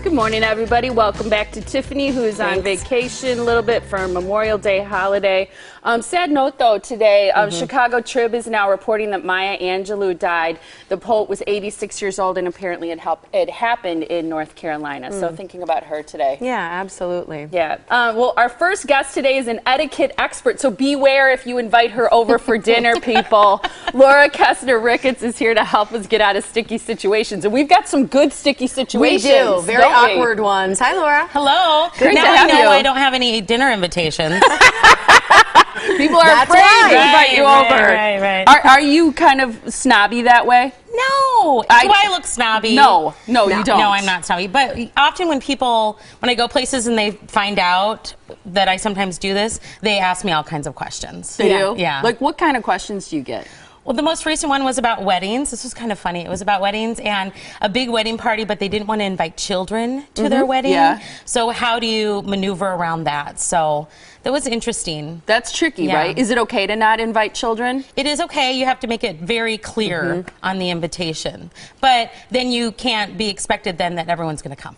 Good morning, everybody. Welcome back to Tiffany, who is on vacation a little bit for Memorial Day holiday. Sad note, though, today, Chicago Trib is now reporting that Maya Angelou died. The poet was 86 years old, and apparently it happened in North Carolina. So thinking about her today. Yeah, absolutely. Yeah. Well, our first guest today is an etiquette expert, so beware if you invite her over for dinner, people. Laura Kestner-Ricketts is here to help us get out of sticky situations. And we've got some good sticky situations. We do. Very awkward ones. Hi, Laura. Hello. Great now to have I know you. I don't have any dinner invitations. People are afraid to invite you over. Right. Are you kind of snobby that way? No. Do I look snobby? No, you don't. No, I'm not snobby. But often when I go places and they find out that I sometimes do this, they ask me all kinds of questions. They do? Yeah. Like, what kind of questions do you get? Well, the most recent one was about weddings. This was kind of funny. It was about weddings and a big wedding party, but they didn't want to invite children to their wedding. Yeah. So how do you maneuver around that? So that was interesting. That's tricky, right? Is it okay to not invite children? It is okay. You have to make it very clear on the invitation. But then you can't be expected then that everyone's going to come.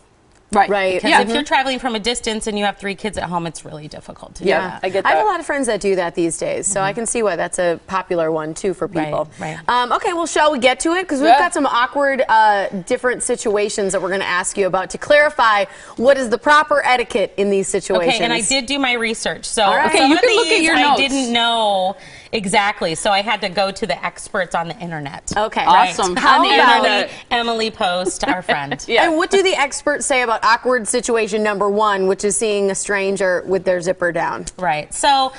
Right. Because if you're traveling from a distance and you have 3 kids at home, it's really difficult to do that. I get that. I have a lot of friends that do that these days, so I can see why that's a popular one, too, for people. Right. Okay, well, shall we get to it? Because we've got some awkward, different situations that we're going to ask you about to clarify what is the proper etiquette in these situations. Okay, and I did do my research. So Okay, you can look at your notes. I didn't know exactly, so I had to go to the experts on the internet. Okay. Awesome. How On the about internet. Emily Post, our friend. And what do the experts say about awkward situation number 1, which is seeing a stranger with their zipper down? Right. So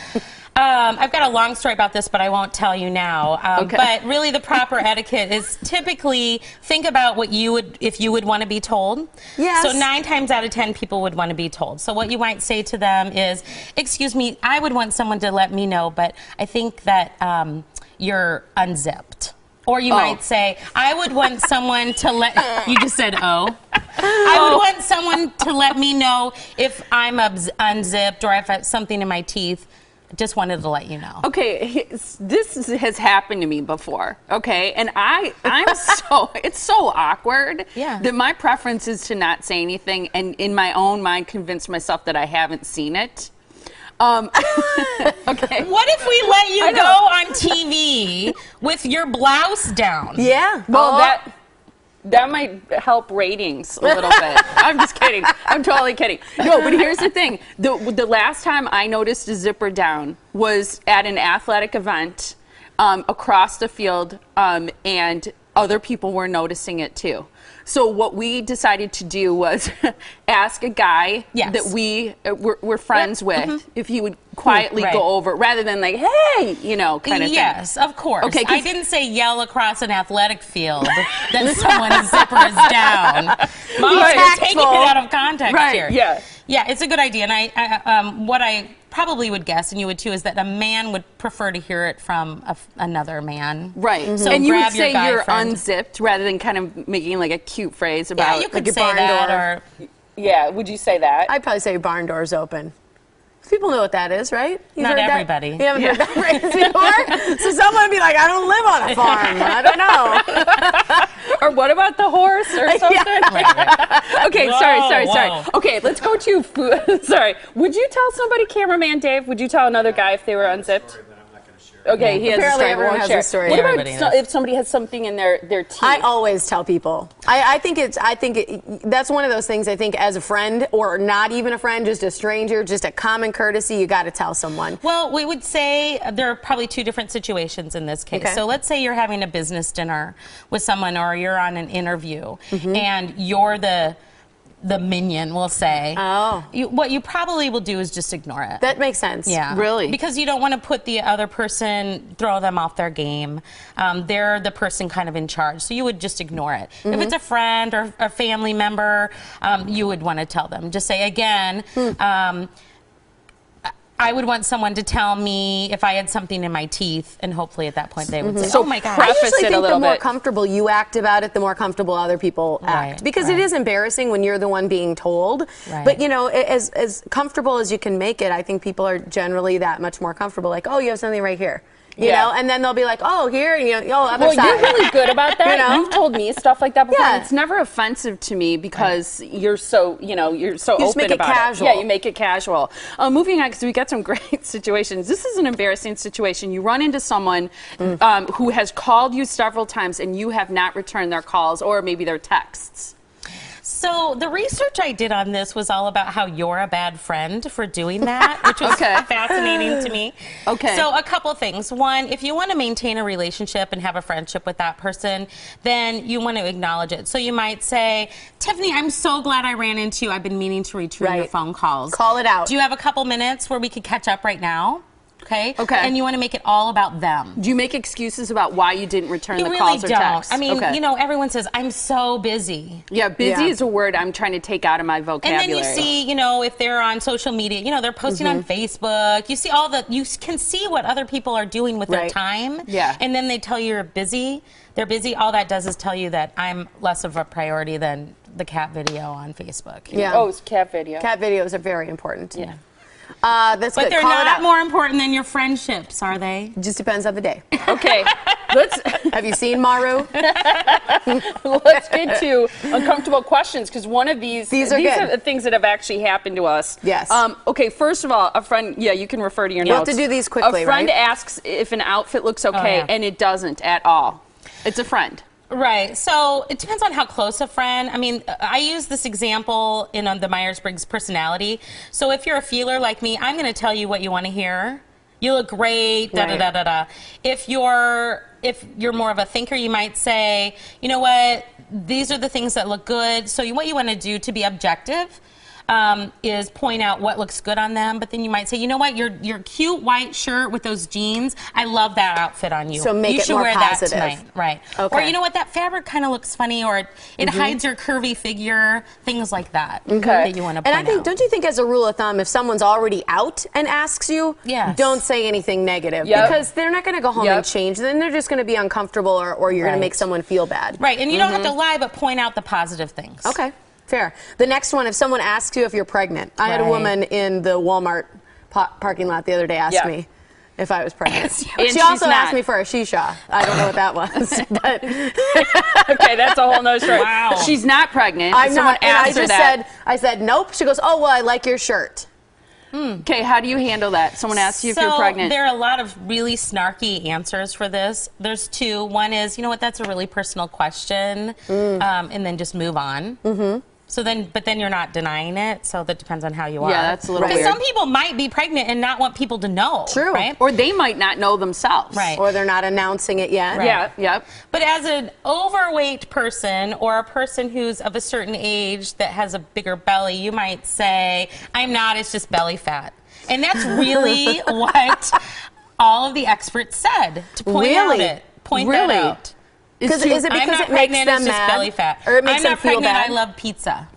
I've got a long story about this, but I won't tell you now. But really the proper etiquette is typically think about what you would, if you would want to be told. Yes. So 9 times out of 10 people would want to be told. So what you might say to them is, excuse me, I would want someone to let me know, but I think that you're unzipped. Or you might say, I would want someone to let, you just said, oh. I would want someone to let me know if I'm unzipped or if I have something in my teeth. Just wanted to let you know. Okay, this has happened to me before, okay? And it's so awkward that my preference is to not say anything and in my own mind convince myself that I haven't seen it. Okay. What if we let you go on TV with your blouse down? Yeah. Well, that might help ratings a little bit. I'm just kidding. I'm totally kidding. No, but here's the thing. The last time I noticed a zipper down was at an athletic event across the field, and other people were noticing it too. So what we decided to do was ask a guy that we're friends with if he would quietly go over, rather than like, hey, you know, kind of thing. Yes, of course. Okay, I didn't say yell across an athletic field that someone's zipper is down. Mom, you're taking it out of context here. Yeah, it's a good idea. And I what I probably would guess, and you would too, is that a man would prefer to hear it from another man. Right. So and you would say you're unzipped rather than kind of making like a cute phrase about you could like say your barn that door. Yeah, would you say that? I'd probably say your barn door's open. People know what that is, right? Not everybody. You haven't heard that phrase before? So someone would be like, I don't live on a farm. I don't know. Or what about the horse or something? Right. Okay, sorry. Okay, let's go to food. Sorry. Would you tell somebody, cameraman Dave, would you tell another guy if they were unzipped? Okay, he has Apparently a story. everyone has a story. What about if somebody has something in their teeth? I always tell people. I think that's one of those things. I think as a friend, or not even a friend, just a stranger, just a common courtesy, you got to tell someone. Well, we would say there are probably 2 different situations in this case. So let's say you're having a business dinner with someone, or you're on an interview, and you're the minion, we'll say. What you probably will do is just ignore it. That makes sense. Yeah. Really? Because you don't want to put the other person, throw them off their game. They're the person kind of in charge, so you would just ignore it. If it's a friend or a family member, you would want to tell them. Just say, again, I would want someone to tell me if I had something in my teeth, and hopefully at that point they would say, So oh my God. I usually it a think the little more bit. comfortable you act about it, the more comfortable other people act. Because it is embarrassing when you're the one being told. But, you know, as comfortable as you can make it, I think people are generally that much more comfortable. Like, oh, you have something right here. You know, and then they'll be like, oh, here, other well, side. you're really good about that. You've told me stuff like that before. Yeah. And it's never offensive to me because you're so, you're so open just make it about casual. Yeah, you make it casual. Moving on, because we got some great situations. This is an embarrassing situation. You run into someone who has called you several times and you have not returned their calls or maybe their texts. So the research I did on this was all about how you're a bad friend for doing that, which was fascinating to me. Okay. So a couple things. One, if you want to maintain a relationship and have a friendship with that person, then you want to acknowledge it. So you might say, Tiffany, I'm so glad I ran into you. I've been meaning to return your phone calls. Call it out. Do you have a couple minutes where we could catch up right now? Okay. And you want to make it all about them. Do you make excuses about why you didn't return the really calls or don't. texts? I mean, everyone says, I'm so busy. Yeah, busy is a word I'm trying to take out of my vocabulary. And then you see, if they're on social media, they're posting on Facebook. You see you can see what other people are doing with their time. Yeah. And then they tell you you're busy. They're busy. All that does is tell you that I'm less of a priority than the cat video on Facebook. Yeah. Oh, it's cat video. Cat videos are very important. Yeah. That's but good. they're Call it not out. more important than your friendships, are they? Just depends on the day. Okay, Have you seen Maru? let's get to uncomfortable questions, because one of these are the things that have actually happened to us. Yes. Okay, first of all, a friend, you can refer to your notes. We'll have to do these quickly, A friend right? asks if an outfit looks okay, and it doesn't at all. It's a friend. Right. So it depends on how close a friend. I mean, I use this example in the Myers-Briggs personality. So if you're a feeler like me, I'm going to tell you what you want to hear. You look great, da da da da da. If you're more of a thinker, you might say, you know what, these are the things that look good. So what you want to do to be objective is point out what looks good on them, but then you might say, you know what, your cute white shirt with those jeans, I love that outfit on you. So make it more positive. That tonight, right? Okay. Or you know what, that fabric kind of looks funny, or it hides your curvy figure, things like that. That you want to point And I think, out. don't you think, as a rule of thumb, if someone's already out and asks you, Yes. don't say anything negative, because they're not going to go home and change. Then they're just going to be uncomfortable, or you're going to make someone feel bad. Right, and you don't have to lie, but point out the positive things. Okay. Fair. The next one, if someone asks you if you're pregnant. I had a woman in the Walmart parking lot the other day ask me if I was pregnant. She also asked me for a shisha. I don't know what that was. But Okay, that's a whole nother story. Wow. She's not pregnant. I'm Someone not. And asked her that. I said, nope. She goes, oh, well, I like your shirt. Okay, how do you handle that? Someone asks you if you're pregnant. There are a lot of really snarky answers for this. There's two. One is, you know what, that's a really personal question, and then just move on. So but then you're not denying it, so that depends on how you are. Yeah, that's a little weird. Because some people might be pregnant and not want people to know. True. Right? Or they might not know themselves. Right. Or they're not announcing it yet. Yeah. But as an overweight person or a person who's of a certain age that has a bigger belly, you might say, I'm not, it's just belly fat. And that's really what all of the experts said, to point out it. Point that out. Is it because I'm not it makes pregnant, them it's just mad? belly fat. Or it makes I'm them not feel pregnant, bad? I love pizza.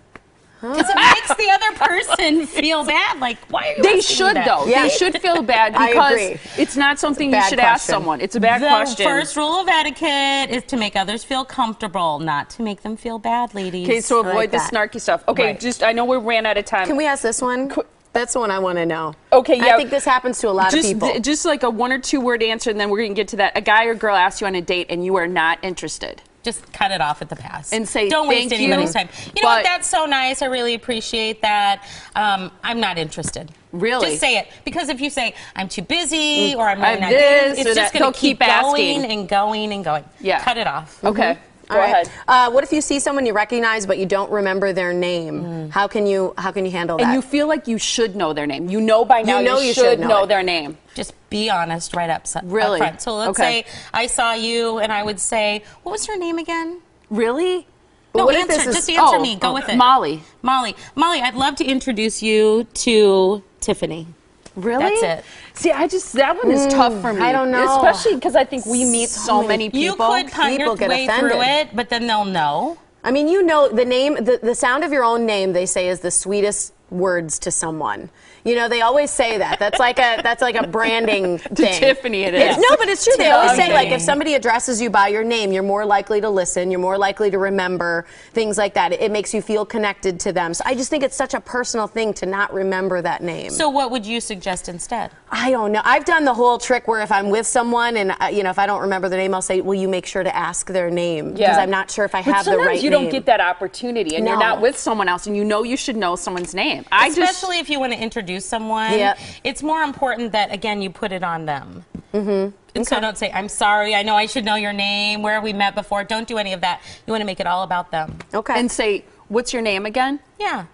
Because it makes the other person feel bad. Like, why are you They asking should, me that? though. Yeah. They should feel bad I because agree. it's not something you bad should ask question. someone. It's a bad The question. first rule of etiquette is to make others feel comfortable, not to make them feel bad, ladies. Okay, so I like avoid the that. snarky stuff. Okay, Right. I know we ran out of time. Can we ask this one? That's the one I want to know. Okay, yeah. I think this happens to a lot of people. Just like a 1 or 2 word answer, and then we're going to get to that. A guy or girl asks you on a date, and you are not interested. Just cut it off at the pass. And say, don't waste "Thank you, anybody's time. You know what? but-" That's so nice. I really appreciate that. I'm not interested. Really? Just say it. Because if you say, I'm too busy, or I'm really I'm not this, doing, or it's that, just going they'll to keep keep going asking. and going and going. Yeah. Cut it off. Okay, All go right. ahead. What if you see someone you recognize but you don't remember their name? How can you handle that? And you feel like you should know their name. You know by now know you you should should know know it. their name. Just be honest right up Really? front. So let's Okay. say I saw you and I would say, what was your name again? Really? No, what if answer. this is- Just answer me. Go with it. Molly. Molly, I'd love to introduce you to Tiffany. Really? That's it. See, that one is tough for me. I don't know. Especially because I think we meet so many people. You could punt your People get way offended. through it, but then they'll know. I mean, you know, the name, the sound of your own name, they say, is the sweetest words to someone. You know, they always say that. That's like a branding thing. To Tiffany it is. No, but it's true. They always say, like, if somebody addresses you by your name, you're more likely to listen, you're more likely to remember, things like that. It makes you feel connected to them. So I just think it's such a personal thing to not remember that name. So what would you suggest instead? I don't know. I've done the whole trick where if I'm with someone and, you know, if I don't remember their name, I'll say, will you make sure to ask their name? Because I'm not sure if I have the right name. Sometimes you don't get that opportunity, and you're not with someone else, and you know you should know someone's name. Especially if you want to introduce someone. It's more important that, again, you put it on them. And so don't say, I'm sorry, I know I should know your name, where have we met before. Don't do any of that. You want to make it all about them. Okay. And say, what's your name again? Yeah.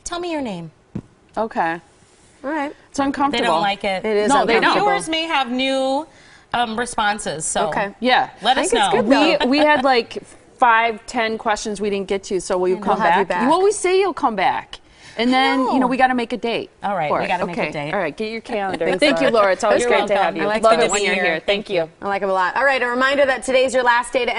Tell me your name. Okay. All right. It's uncomfortable. They don't like it. It is No, they don't. Viewers may have new responses, so yeah. let us know. Good, we had like 5-10 questions we didn't get to, so will you come have you back? back. You always say you'll come back. And then, you know, we got to make a date. All right, we got to make a date. All right, get your calendar. Thank you, Laura. It's always You're great to welcome. have you. I like Love to it when be you're here. here. Thank you. I like them a lot. All right, a reminder that today's your last day to enter